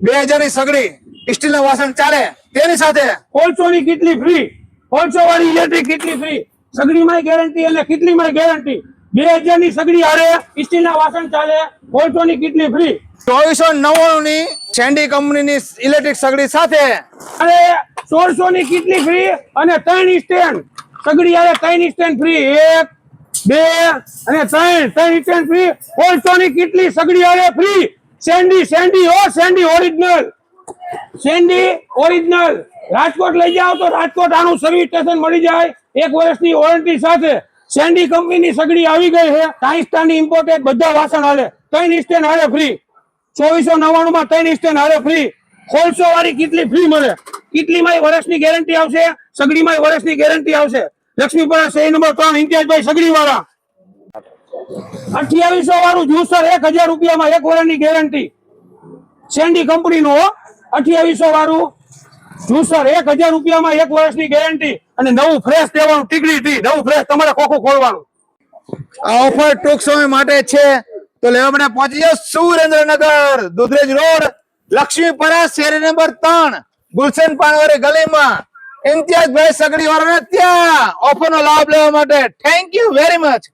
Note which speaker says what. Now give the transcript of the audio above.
Speaker 1: 2000 ની સગડી સ્ટીલ ના વાસણ ચાલે તેની સાથે
Speaker 2: કોલસો ની કીટલી ફ્રી, કોલસો વાળી ઇલેક્ટ્રિક કીટલી ફ્રી, સગડી માં ગેરંટી અને કીટલી માં ગેરંટી. 2000 ની સગડી હારે સ્ટીલ ના વાસણ ચાલે, કોલસો ની કીટલી ફ્રી.
Speaker 1: 2499 ની સેન્ડી કંપનીની ઇલેક્ટ્રિક સગડી સાથે
Speaker 2: અને 1600 ની કીટલી ફ્રી અને 3 સ્ટેન્ડ સગડી હારે 3 સ્ટેન્ડ ફ્રી. 1 2 અને 3 સ્ટેન્ડ ફ્રી. કોલસો ની કીટલી સગડી હારે free. Sandy Sandy original, Sandy original. Rajkot લઈ જાઓ તો રાજકોટ આનું સર્વિસ સ્ટેશન મળી જાય 1 વર્ષની વોરંટી સાથે. સેન્ડી કંપનીની સગડી આવી ગઈ છે. પાકિસ્તાની ઇમ્પોર્ટેડ બધા વાસણ હાલે 3 સ્ટેન્ડ હાલે ફ્રી. 2499 માં 3 સ્ટેન્ડ હાલે ફ્રી. કોલસો વાળી કીટલી ફ્રી મળે. કીટલીમાં વર્ષની ગેરંટી આવશે, સગડીમાં વર્ષની ગેરંટી આવશે. લક્ષ્મીપુરા શેરી નંબર 3 ઇન્ચાર્જભાઈ સગડી વાળા. 2800 વાળું જ્યુસર 1000 રૂપિયામાં 1 વર્ષની ગેરંટી. સેન્ડી કંપનીનું 2800 વાળું જ્યુસર 1000 રૂપિયામાં 1 વર્ષની ગેરંટી. અને નવું ફ્રેશ દેવાનું, ટીકડી થી નવું ફ્રેશ તમારે ખોખું ખોલવાનું.
Speaker 1: આ ઓફર ટૂંક સમય માટે છે, તો લેવા માટે પહોંચી જાઓ સુરેન્દ્રનગર, દુધરેજ રોડ, લક્ષ્મીપુરા શેરી નંબર 3, ગુલશન પાનવારી ગલીમાં ઇમ્તિયાઝભાઈ સગડી વાળાને ત્યાં ઓફરનો લાભ લેવા માટે. Thank you very much.